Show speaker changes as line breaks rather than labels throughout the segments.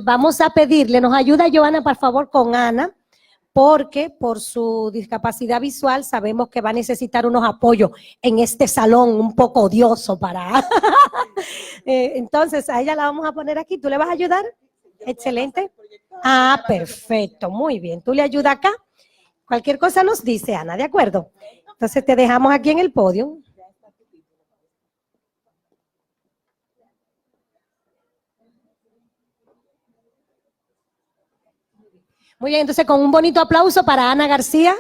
Vamos a pedirle, nos ayuda Joana, por favor, con Ana, porque por su discapacidad visual sabemos que va a necesitar unos apoyos en este salón un poco odioso para... Entonces, a ella la vamos a poner aquí. ¿Tú le vas a ayudar? Excelente. Ah, perfecto, muy bien. ¿Tú le ayudas acá? Cualquier cosa nos dice, Ana, ¿de acuerdo? Entonces, te dejamos aquí en el podio. Muy bien, entonces con un bonito aplauso para Ana García.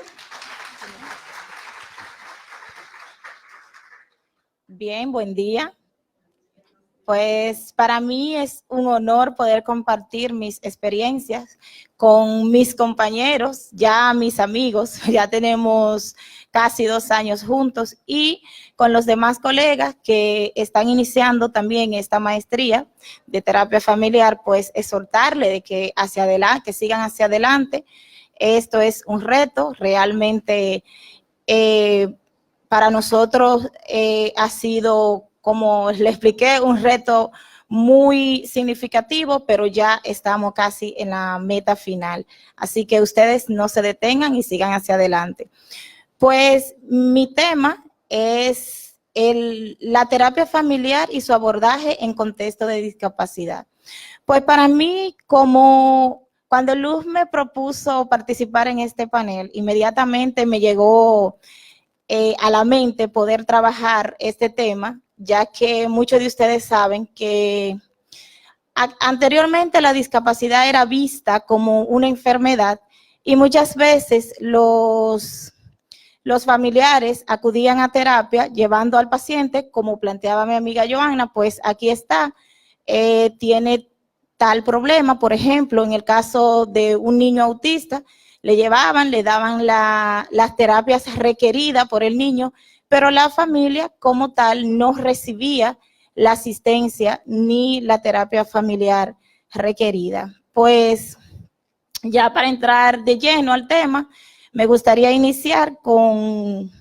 Bien, buen día. Pues para mí es un honor poder compartir mis experiencias con mis compañeros, ya mis amigos, ya tenemos casi 2 años juntos, y con los demás colegas que están iniciando también esta maestría de terapia familiar, pues exhortarle de que hacia adelante, que sigan hacia adelante. Esto es un reto, realmente para nosotros ha sido, como le expliqué, un reto muy significativo, pero ya estamos casi en la meta final. Así que ustedes no se detengan y sigan hacia adelante. Pues mi tema es la terapia familiar y su abordaje en contexto de discapacidad. Pues para mí, como cuando Luz me propuso participar en este panel, inmediatamente me llegó a la mente poder trabajar este tema, ya que muchos de ustedes saben que anteriormente la discapacidad era vista como una enfermedad y muchas veces los familiares acudían a terapia llevando al paciente, como planteaba mi amiga Joana, pues aquí está, tiene tal problema. Por ejemplo, en el caso de un niño autista, le llevaban, le daban las terapias requeridas por el niño, pero la familia como tal no recibía la asistencia ni la terapia familiar requerida. Pues ya para entrar de lleno al tema, me gustaría iniciar con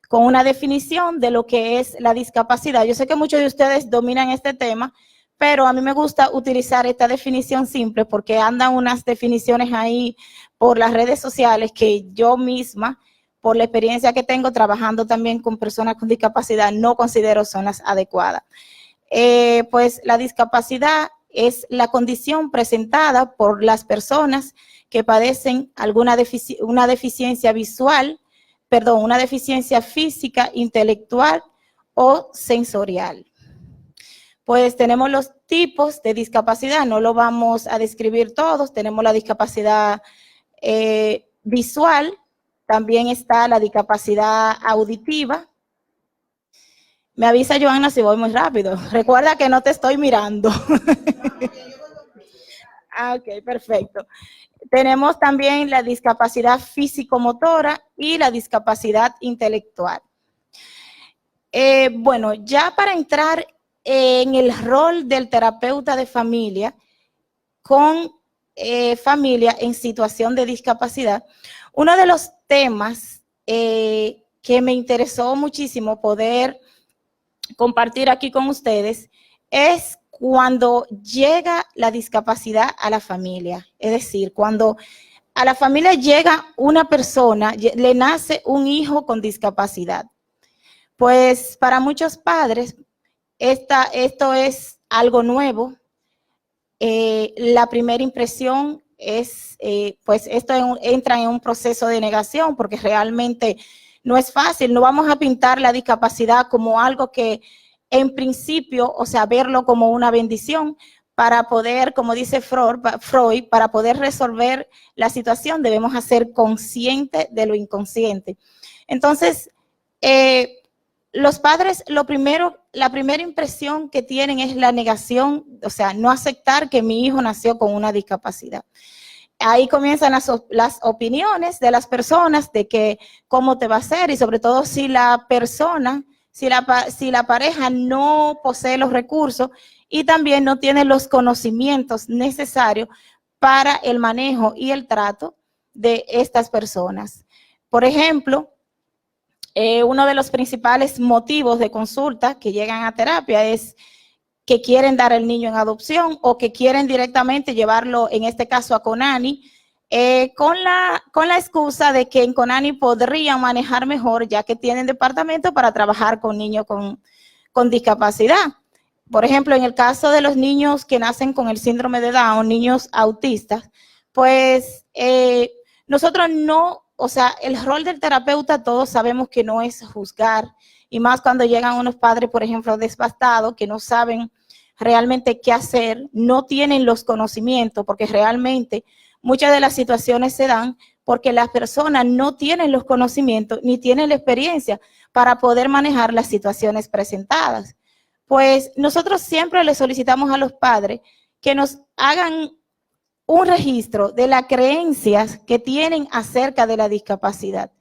una definición de lo que es la discapacidad. Yo sé que muchos de ustedes dominan este tema, pero a mí me gusta utilizar esta definición simple porque andan unas definiciones ahí por las redes sociales que yo misma, por la experiencia que tengo trabajando también con personas con discapacidad, no considero son las adecuadas. Pues la discapacidad es la condición presentada por las personas que padecen una deficiencia visual, una deficiencia física, intelectual o sensorial. Pues tenemos los tipos de discapacidad, no lo vamos a describir todos. Tenemos la discapacidad visual, también está la discapacidad auditiva. Me avisa Joana si voy muy rápido. Recuerda que no te estoy mirando. Ok, perfecto. Tenemos también la discapacidad físico-motora y la discapacidad intelectual. Bueno, ya para entrar en el rol del terapeuta de familia con familia en situación de discapacidad, uno de los temas que me interesó muchísimo poder compartir aquí con ustedes es cuando llega la discapacidad a la familia. Es decir, cuando a la familia llega una persona, le nace un hijo con discapacidad. Pues para muchos padres esto es algo nuevo. La primera impresión es, pues esto entra en un proceso de negación porque realmente no es fácil. No vamos a pintar la discapacidad como algo que en principio, o sea, verlo como una bendición. Para poder, como dice Freud, para poder resolver la situación debemos hacer consciente de lo inconsciente. Entonces, los padres, la primera impresión que tienen es la negación, o sea, no aceptar que mi hijo nació con una discapacidad. Ahí comienzan las opiniones de las personas de que cómo te va a hacer, y sobre todo si la persona, si la pareja no posee los recursos y también no tiene los conocimientos necesarios para el manejo y el trato de estas personas. Por ejemplo, uno de los principales motivos de consulta que llegan a terapia es que quieren dar el niño en adopción o que quieren directamente llevarlo, en este caso, a Conani, con la excusa de que en Conani podrían manejar mejor, ya que tienen departamento para trabajar con niños con discapacidad. Por ejemplo, en el caso de los niños que nacen con el síndrome de Down, niños autistas, pues nosotros no, o sea, el rol del terapeuta todos sabemos que no es juzgar, y más cuando llegan unos padres, por ejemplo, devastados, que no saben realmente qué hacer, no tienen los conocimientos, porque realmente muchas de las situaciones se dan porque las personas no tienen los conocimientos ni tienen la experiencia para poder manejar las situaciones presentadas. Pues nosotros siempre le solicitamos a los padres que nos hagan un registro de las creencias que tienen acerca de la discapacidad.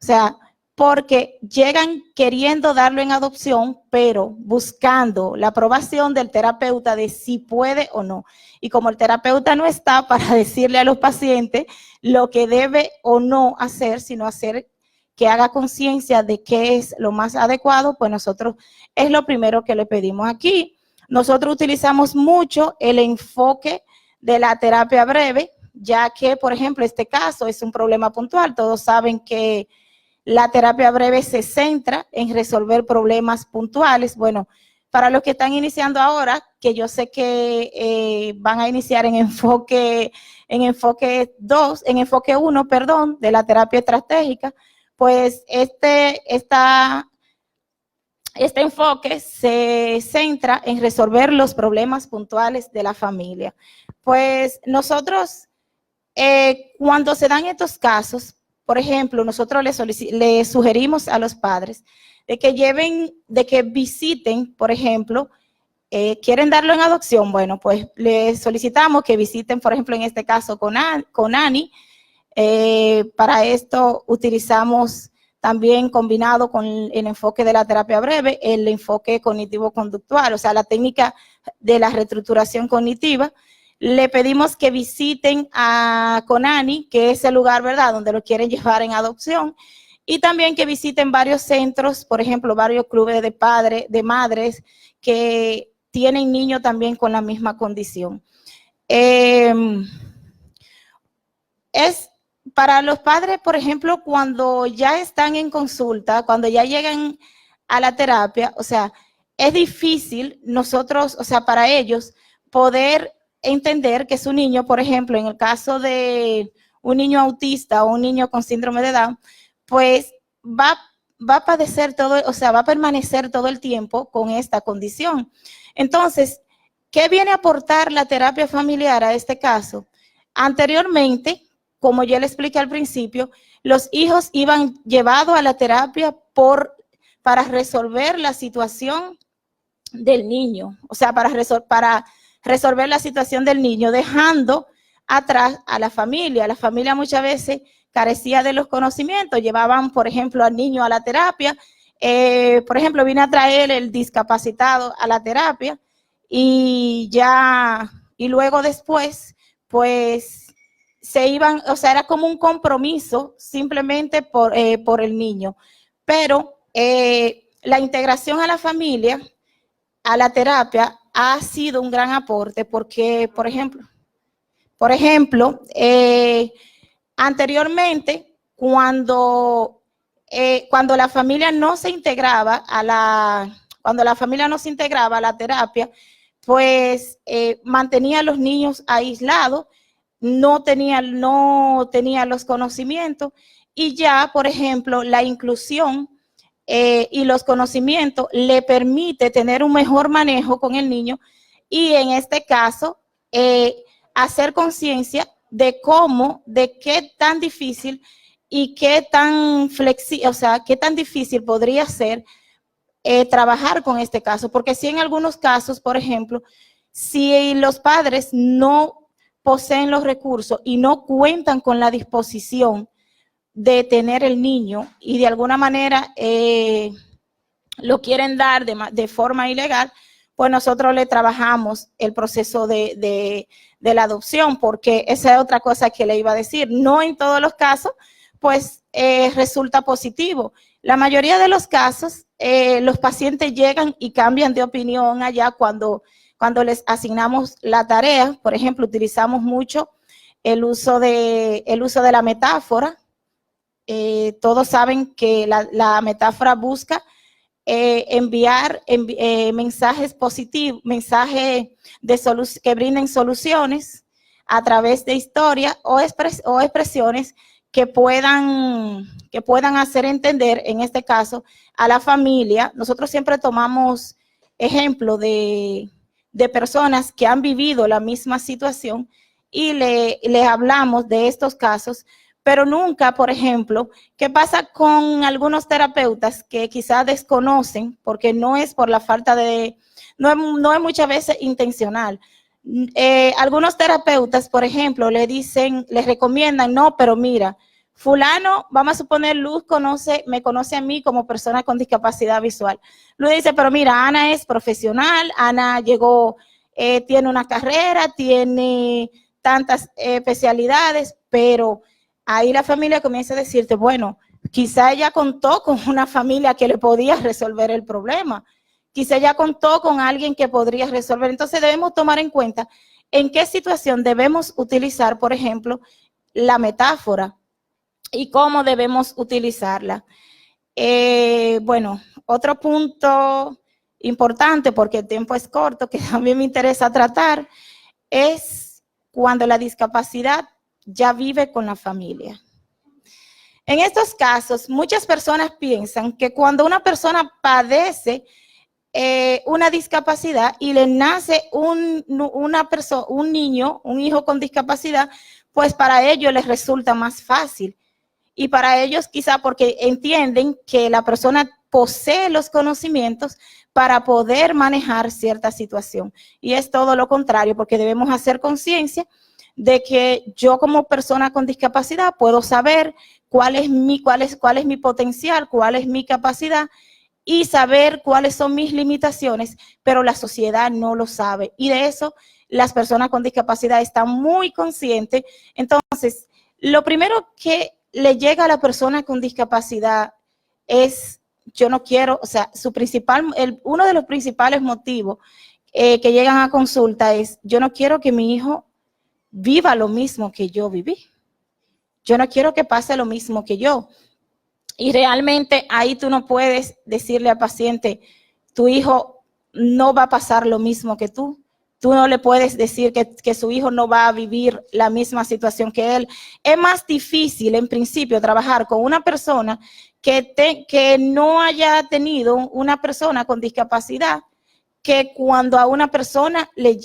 O sea, porque llegan queriendo darlo en adopción, pero buscando la aprobación del terapeuta de si puede o no. Y como el terapeuta no está para decirle a los pacientes lo que debe o no hacer, sino hacer que haga conciencia de qué es lo más adecuado, pues nosotros es lo primero que le pedimos aquí. Nosotros utilizamos mucho el enfoque de la terapia breve, ya que, por ejemplo, este caso es un problema puntual. Todos saben que la terapia breve se centra en resolver problemas puntuales. Bueno, para los que están iniciando ahora, que yo sé que van a iniciar en enfoque 1, perdón, de la terapia estratégica, pues este enfoque se centra en resolver los problemas puntuales de la familia. Pues nosotros, cuando se dan estos casos, por ejemplo, nosotros le sugerimos a los padres de que visiten, por ejemplo, quieren darlo en adopción, bueno, pues les solicitamos que visiten, por ejemplo, en este caso con Ani. Para esto utilizamos también, combinado con el enfoque de la terapia breve, el enfoque cognitivo-conductual, o sea, la técnica de la reestructuración cognitiva. Le pedimos que visiten a Conani, que es el lugar, ¿verdad?, donde lo quieren llevar en adopción, y también que visiten varios centros, por ejemplo, varios clubes de padres, de madres, que tienen niños también con la misma condición. Para los padres, por ejemplo, cuando ya están en consulta, cuando ya llegan a la terapia, o sea, es difícil nosotros, o sea, para ellos poder entender que su niño, por ejemplo, en el caso de un niño autista o un niño con síndrome de Down, pues va a padecer todo, o sea, va a permanecer todo el tiempo con esta condición. Entonces, ¿qué viene a aportar la terapia familiar a este caso? Anteriormente, como ya le expliqué al principio, los hijos iban llevados a la terapia para resolver la situación del niño, o sea, para resolver la situación del niño, dejando atrás a la familia. La familia muchas veces carecía de los conocimientos, llevaban, por ejemplo, al niño a la terapia. Por ejemplo, vine a traer el discapacitado a la terapia y luego después, pues, se iban, o sea, era como un compromiso simplemente por el niño. Pero la integración a la familia, a la terapia, ha sido un gran aporte porque, por ejemplo, anteriormente, cuando la familia no se integraba a la terapia, pues mantenía a los niños aislados, no tenía los conocimientos, y ya, por ejemplo, la inclusión y los conocimientos le permite tener un mejor manejo con el niño, y en este caso hacer conciencia de qué tan difícil y qué tan flexible, o sea, qué tan difícil podría ser trabajar con este caso, porque si en algunos casos, por ejemplo, si los padres no poseen los recursos y no cuentan con la disposición de tener el niño y de alguna manera lo quieren dar de forma ilegal, pues nosotros le trabajamos el proceso de la adopción, porque esa es otra cosa que le iba a decir. No en todos los casos, pues resulta positivo. La mayoría de los casos los pacientes llegan y cambian de opinión allá cuando les asignamos la tarea. Por ejemplo, utilizamos mucho el uso de la metáfora. Todos saben que la metáfora busca enviar mensajes positivos, mensajes que brinden soluciones a través de historias o expresiones que puedan hacer entender, en este caso, a la familia. Nosotros siempre tomamos ejemplo de personas que han vivido la misma situación y le hablamos de estos casos, pero nunca, por ejemplo, ¿qué pasa con algunos terapeutas que quizás desconocen, porque no es por la falta de, no es muchas veces intencional? Algunos terapeutas, por ejemplo, les recomiendan, no, pero mira, fulano, vamos a suponer, Luz me conoce a mí como persona con discapacidad visual. Luz dice, pero mira, Ana es profesional, Ana llegó, tiene una carrera, tiene tantas especialidades, pero ahí la familia comienza a decirte, bueno, quizá ella contó con una familia que le podía resolver el problema. Quizá ella contó con alguien que podría resolver. Entonces debemos tomar en cuenta en qué situación debemos utilizar, por ejemplo, la metáfora y cómo debemos utilizarla. Bueno, otro punto importante, porque el tiempo es corto, que también me interesa tratar, es cuando la discapacidad ya vive con la familia. En estos casos, muchas personas piensan que cuando una persona padece una discapacidad y le nace un niño, un hijo con discapacidad, pues para ellos les resulta más fácil. Y para ellos quizá porque entienden que la persona posee los conocimientos para poder manejar cierta situación. Y es todo lo contrario, porque debemos hacer conciencia de que yo como persona con discapacidad puedo saber cuál es mi potencial, cuál es mi capacidad y saber cuáles son mis limitaciones, pero la sociedad no lo sabe. Y de eso las personas con discapacidad están muy conscientes. Entonces, lo primero que le llega a la persona con discapacidad es, yo no quiero, o sea, uno de los principales motivos que llegan a consulta es, yo no quiero que mi hijo viva lo mismo que yo viví. Yo no quiero que pase lo mismo que yo. Y realmente ahí tú no puedes decirle al paciente, tu hijo no va a pasar lo mismo que tú. Tú no le puedes decir que su hijo no va a vivir la misma situación que él. Es más difícil, en principio, trabajar con una persona que no haya tenido una persona con discapacidad, que cuando a una persona le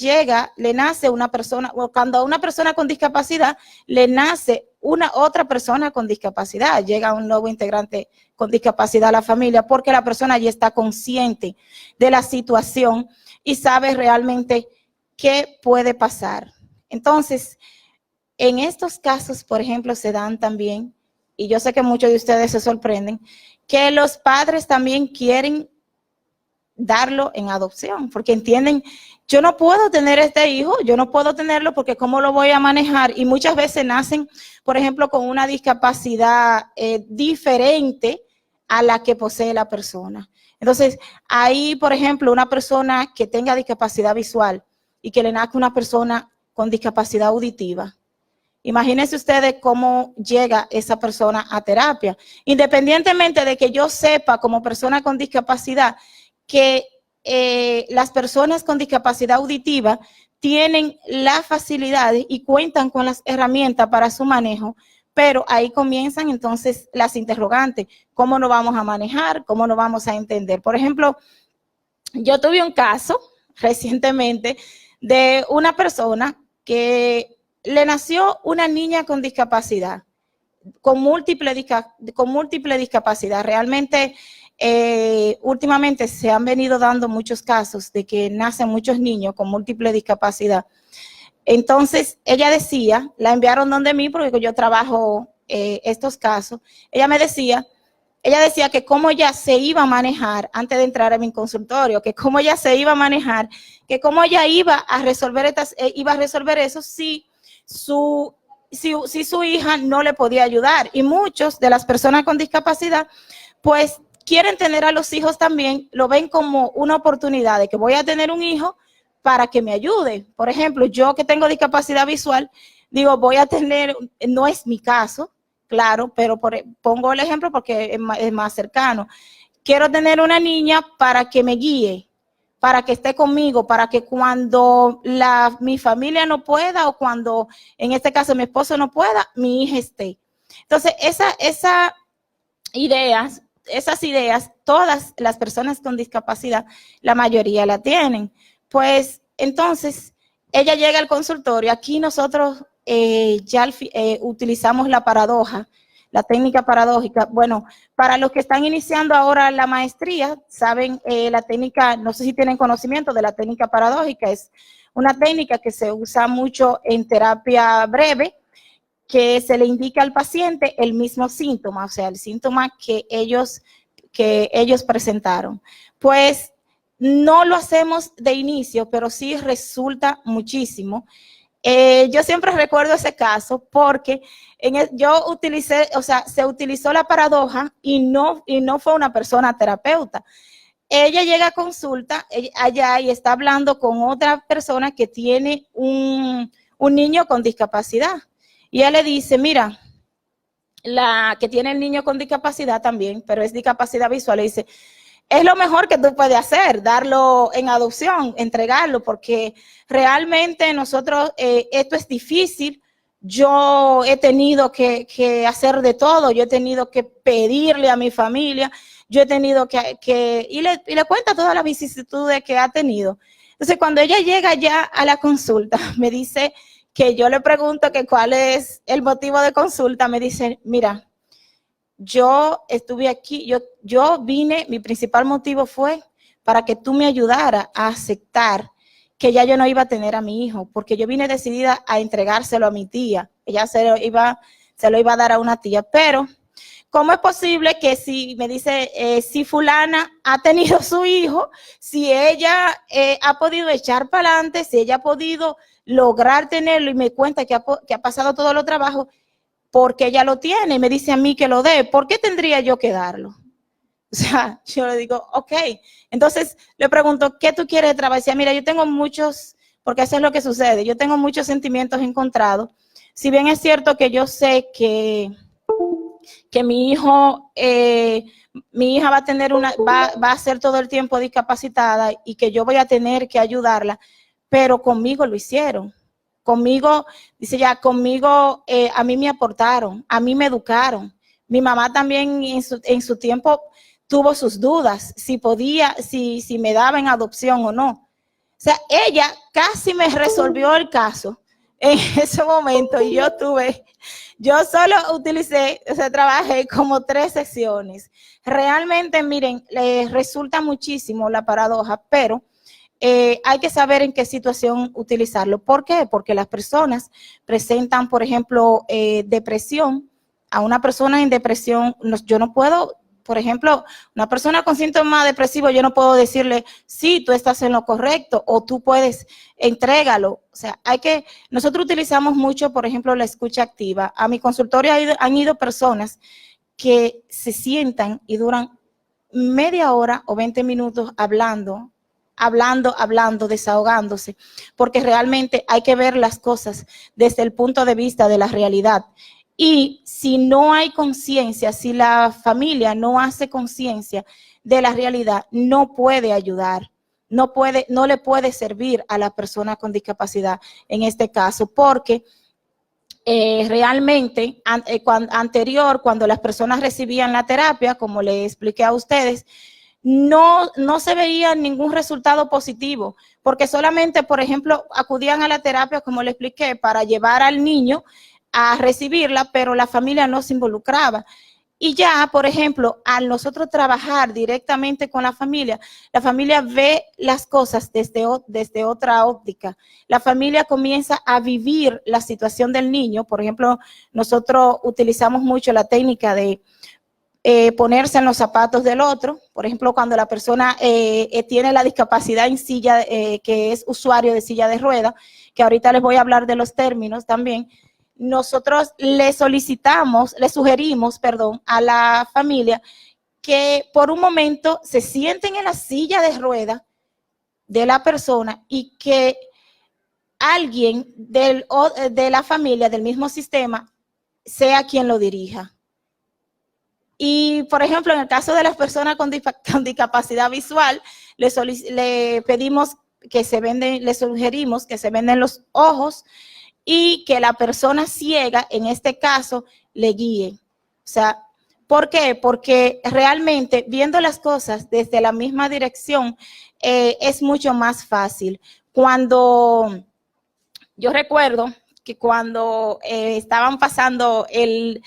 nace una persona, o cuando a una persona con discapacidad le nace otra persona con discapacidad, llega un nuevo integrante con discapacidad a la familia, porque la persona ya está consciente de la situación y sabe realmente qué puede pasar. Entonces, en estos casos, por ejemplo, se dan también, y yo sé que muchos de ustedes se sorprenden, que los padres también quieren darlo en adopción, porque entienden, yo no puedo tener este hijo, yo no puedo tenerlo porque ¿cómo lo voy a manejar? Y muchas veces nacen, por ejemplo, con una discapacidad diferente a la que posee la persona. Entonces, ahí, por ejemplo, una persona que tenga discapacidad visual y que le nazca una persona con discapacidad auditiva, imagínense ustedes cómo llega esa persona a terapia. Independientemente de que yo sepa como persona con discapacidad que las personas con discapacidad auditiva tienen las facilidades y cuentan con las herramientas para su manejo, pero ahí comienzan entonces las interrogantes. ¿Cómo nos vamos a manejar? ¿Cómo nos vamos a entender? Por ejemplo, yo tuve un caso recientemente de una persona que le nació una niña con discapacidad, con múltiple discapacidad. Realmente, últimamente se han venido dando muchos casos de que nacen muchos niños con múltiple discapacidad. Entonces, ella decía, la enviaron donde mí porque yo trabajo estos casos. Ella decía que cómo ella se iba a manejar antes de entrar a mi consultorio, que cómo ella se iba a manejar, que cómo ella iba a resolver eso si su hija no le podía ayudar. Y muchos de las personas con discapacidad, pues quieren tener a los hijos también, lo ven como una oportunidad de que voy a tener un hijo para que me ayude. Por ejemplo, yo que tengo discapacidad visual, digo, voy a tener, no es mi caso, claro, pero pongo el ejemplo porque es más cercano. Quiero tener una niña para que me guíe, para que esté conmigo, para que cuando mi familia no pueda o cuando, en este caso, mi esposo no pueda, mi hija esté. Entonces, esas ideas, todas las personas con discapacidad, la mayoría la tienen. Pues, entonces, ella llega al consultorio. Aquí nosotros utilizamos la paradoja, la técnica paradójica. Bueno, para los que están iniciando ahora la maestría, saben la técnica, no sé si tienen conocimiento de la técnica paradójica, es una técnica que se usa mucho en terapia breve, que se le indica al paciente el mismo síntoma, o sea, el síntoma que ellos presentaron. Pues no lo hacemos de inicio, pero sí resulta muchísimo. Yo siempre recuerdo ese caso porque yo utilicé, o sea, se utilizó la paradoja y no fue una persona terapeuta. Ella llega a consulta allá y está hablando con otra persona que tiene un niño con discapacidad. Y ella le dice, mira, la que tiene el niño con discapacidad también, pero es discapacidad visual, le dice, es lo mejor que tú puedes hacer, darlo en adopción, entregarlo, porque realmente nosotros, esto es difícil. Yo he tenido que hacer de todo, yo he tenido que pedirle a mi familia, yo he tenido y le cuenta todas las vicisitudes que ha tenido. Entonces, cuando ella llega ya a la consulta, me dice que yo le pregunto que cuál es el motivo de consulta, me dice, mira, yo estuve aquí, yo vine, mi principal motivo fue para que tú me ayudaras a aceptar que ya yo no iba a tener a mi hijo, porque yo vine decidida a entregárselo a mi tía. Ella se lo iba a dar a una tía, pero ¿cómo es posible que si, me dice, si fulana ha tenido su hijo, si ella ha podido echar para adelante, si ella ha podido lograr tenerlo y me cuenta que ha pasado todo los trabajos, porque ella lo tiene y me dice a mí que lo dé, ¿por qué tendría yo que darlo? O sea, yo le digo, ok. Entonces le pregunto, ¿qué tú quieres trabajar? Decía, mira, yo tengo muchos, porque eso es lo que sucede, yo tengo muchos sentimientos encontrados. Si bien es cierto que yo sé que mi hija va a tener va a ser todo el tiempo discapacitada y que yo voy a tener que ayudarla, pero conmigo lo hicieron. Conmigo, dice ya, conmigo a mí me aportaron, a mí me educaron. Mi mamá también en su tiempo tuvo sus dudas, si podía, si me daba en adopción o no. O sea, ella casi me resolvió el caso en ese momento y yo solo utilicé, o sea, trabajé como 3 sesiones. Realmente, miren, les resulta muchísimo la paradoja, pero hay que saber en qué situación utilizarlo. ¿Por qué? Porque las personas presentan, por ejemplo, depresión. A una persona en depresión, yo no puedo, por ejemplo, una persona con síntomas depresivos, yo no puedo decirle, sí, tú estás en lo correcto o tú puedes, entrégalo. O sea, nosotros utilizamos mucho, por ejemplo, la escucha activa. A mi consultorio han ido personas que se sientan y duran media hora o 20 minutos hablando, desahogándose, porque realmente hay que ver las cosas desde el punto de vista de la realidad. Y si no hay conciencia, si la familia no hace conciencia de la realidad, no puede ayudar, no le puede servir a la persona con discapacidad en este caso, porque realmente cuando las personas recibían la terapia, como le expliqué a ustedes, no se veía ningún resultado positivo, porque solamente, por ejemplo, acudían a la terapia, como le expliqué, para llevar al niño a recibirla, pero la familia no se involucraba. Y ya, por ejemplo, al nosotros trabajar directamente con la familia ve las cosas desde otra óptica. La familia comienza a vivir la situación del niño. Por ejemplo, nosotros utilizamos mucho la técnica de ponerse en los zapatos del otro. Por ejemplo, cuando la persona tiene la discapacidad en silla, que es usuario de silla de ruedas, que ahorita les voy a hablar de los términos también, nosotros le sugerimos a la familia que por un momento se sienten en la silla de ruedas de la persona y que alguien de la familia, del mismo sistema, sea quien lo dirija. Y, por ejemplo, en el caso de las personas con discapacidad visual, le pedimos que le sugerimos que se venden los ojos y que la persona ciega, en este caso, le guíe. O sea, ¿por qué? Porque realmente viendo las cosas desde la misma dirección es mucho más fácil. Yo recuerdo que cuando estaban pasando el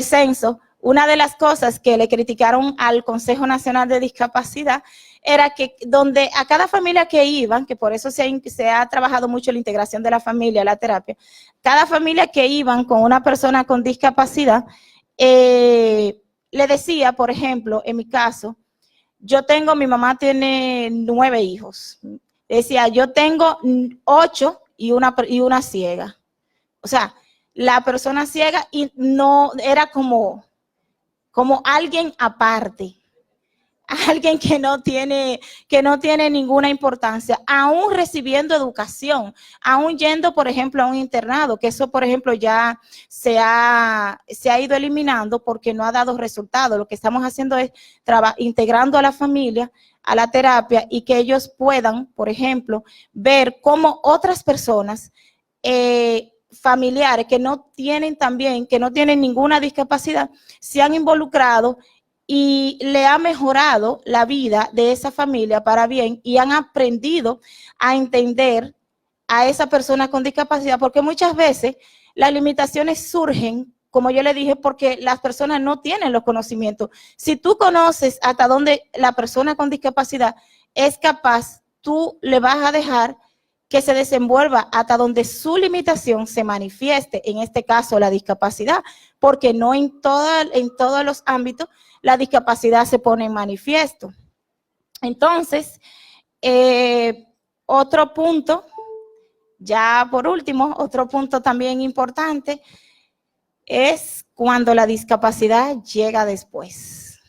censo, una de las cosas que le criticaron al Consejo Nacional de Discapacidad era que donde a cada familia que iban, que por eso se ha trabajado mucho la integración de la familia, la terapia, cada familia que iban con una persona con discapacidad, le decía, por ejemplo, en mi caso, mi mamá tiene 9 hijos. Decía, yo tengo 8 y una ciega. O sea, la persona ciega y no era como alguien aparte, alguien que no tiene ninguna importancia, aún recibiendo educación, aún yendo, por ejemplo, a un internado, que eso, por ejemplo, ya se ha ido eliminando porque no ha dado resultado. Lo que estamos haciendo es integrando a la familia a la terapia y que ellos puedan, por ejemplo, ver cómo otras personas familiares que no tienen ninguna discapacidad, se han involucrado y le ha mejorado la vida de esa familia para bien y han aprendido a entender a esa persona con discapacidad, porque muchas veces las limitaciones surgen, como yo le dije, porque las personas no tienen los conocimientos. Si tú conoces hasta dónde la persona con discapacidad es capaz, tú le vas a dejar que se desenvuelva hasta donde su limitación se manifieste, en este caso la discapacidad, porque no en todos los ámbitos la discapacidad se pone en manifiesto. Entonces, otro punto, ya por último, otro punto también importante es cuando la discapacidad llega después.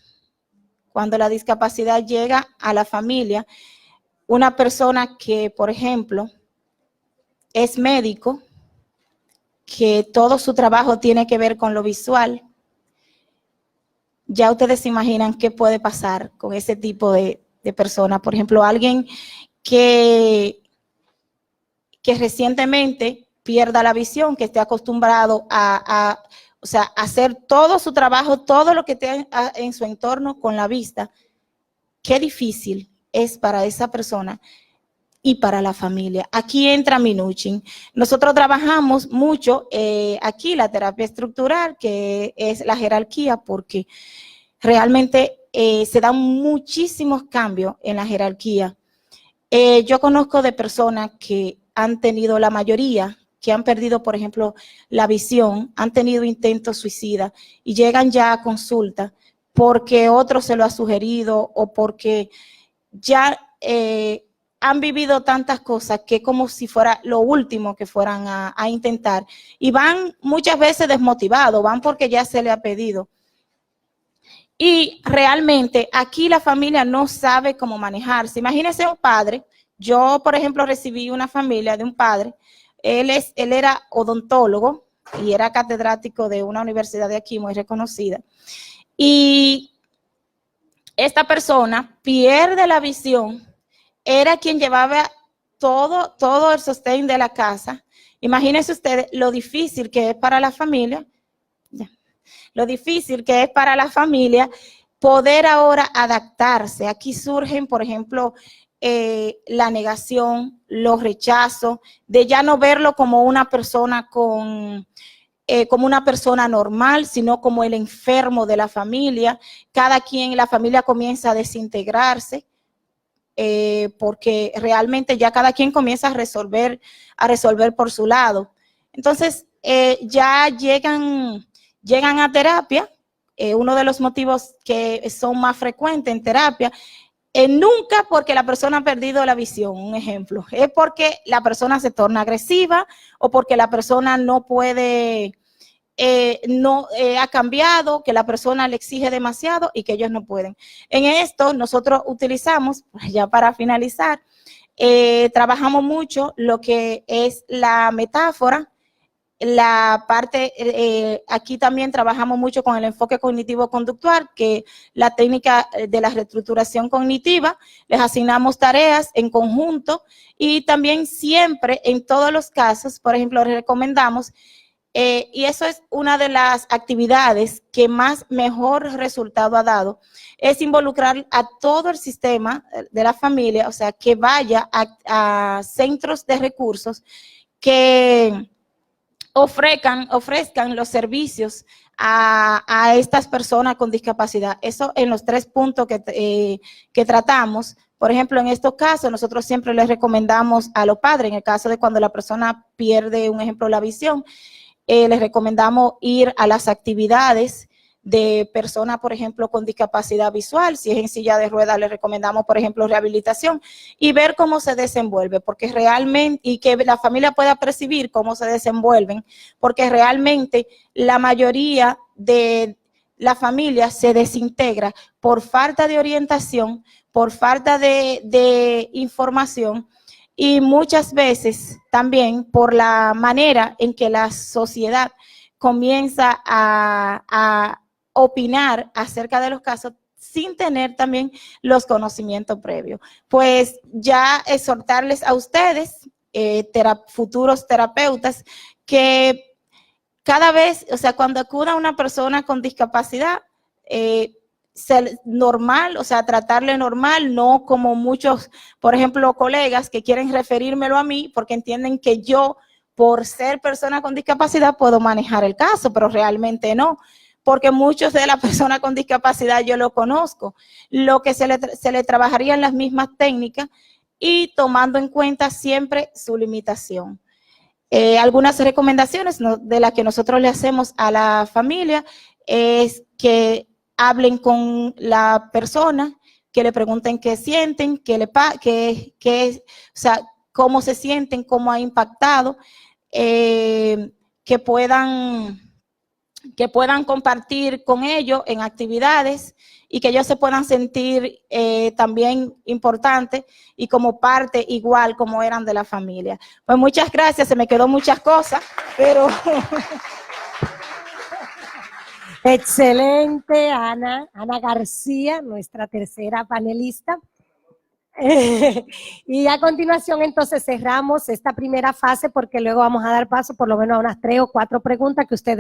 Cuando la discapacidad llega a la familia, una persona que, por ejemplo, es médico, que todo su trabajo tiene que ver con lo visual, ya ustedes se imaginan qué puede pasar con ese tipo de persona. Por ejemplo, alguien que recientemente pierda la visión, que esté acostumbrado a hacer todo su trabajo, todo lo que esté en su entorno con la vista, qué difícil es para esa persona y para la familia. Aquí entra Minuchin. Nosotros trabajamos mucho aquí la terapia estructural, que es la jerarquía, porque realmente se dan muchísimos cambios en la jerarquía. Yo conozco de personas que han tenido, la mayoría, que han perdido, por ejemplo, la visión, han tenido intentos suicidas y llegan ya a consulta porque otro se lo ha sugerido o porque ya han vivido tantas cosas que como si fuera lo último que fueran a intentar, y van muchas veces desmotivados, van porque ya se le ha pedido. Y realmente aquí la familia no sabe cómo manejarse. Imagínense un padre. Yo, por ejemplo, recibí una familia de un padre. Él era odontólogo y era catedrático de una universidad de aquí muy reconocida. Y esta persona pierde la visión. Era quien llevaba todo el sostén de la casa. Imagínense ustedes lo difícil que es para la familia. Lo difícil que es para la familia poder ahora adaptarse. Aquí surgen, por ejemplo, la negación, los rechazos, de ya no verlo como una persona como una persona normal, sino como el enfermo de la familia. Cada quien, la familia comienza a desintegrarse, porque realmente ya cada quien comienza a resolver por su lado. Entonces, ya llegan a terapia. Uno de los motivos que son más frecuentes en terapia, nunca porque la persona ha perdido la visión, un ejemplo, es porque la persona se torna agresiva o porque la persona no puede no ha cambiado, que la persona le exige demasiado y que ellos no pueden. En esto nosotros utilizamos, ya para finalizar, trabajamos mucho lo que es la metáfora, la parte, aquí también trabajamos mucho con el enfoque cognitivo-conductual, que la técnica de la reestructuración cognitiva, les asignamos tareas en conjunto y también siempre en todos los casos, por ejemplo, les recomendamos, y eso es una de las actividades que más mejor resultado ha dado, es involucrar a todo el sistema de la familia, o sea, que vaya a centros de recursos que ofrezcan los servicios a estas personas con discapacidad. Eso en los 3 puntos que tratamos. Por ejemplo, en estos casos, nosotros siempre les recomendamos a los padres, en el caso de cuando la persona pierde, un ejemplo, la visión, les recomendamos ir a las actividades de personas, por ejemplo, con discapacidad visual. Si es en silla de ruedas, les recomendamos, por ejemplo, rehabilitación y ver cómo se desenvuelve, porque realmente, y que la familia pueda percibir cómo se desenvuelven, porque realmente la mayoría de la familia se desintegra por falta de orientación, por falta de información, y muchas veces también por la manera en que la sociedad comienza a opinar acerca de los casos sin tener también los conocimientos previos. Pues ya exhortarles a ustedes, futuros terapeutas, que cada vez, o sea, cuando acuda una persona con discapacidad, normal, o sea, tratarle normal, no como muchos, por ejemplo, colegas que quieren referírmelo a mí porque entienden que yo, por ser persona con discapacidad, puedo manejar el caso, pero realmente no, porque muchos de las personas con discapacidad yo lo conozco. Lo que se le trabajarían las mismas técnicas y tomando en cuenta siempre su limitación. Algunas recomendaciones de las que nosotros le hacemos a la familia es que hablen con la persona, que le pregunten qué sienten, o sea, cómo se sienten, cómo ha impactado, que puedan compartir con ellos en actividades y que ellos se puedan sentir también importantes y como parte igual como eran de la familia. Pues muchas gracias, se me quedó muchas cosas, pero...
Excelente, Ana García, nuestra tercera panelista. Y a continuación entonces cerramos esta primera fase porque luego vamos a dar paso por lo menos a unas 3 o 4 preguntas que ustedes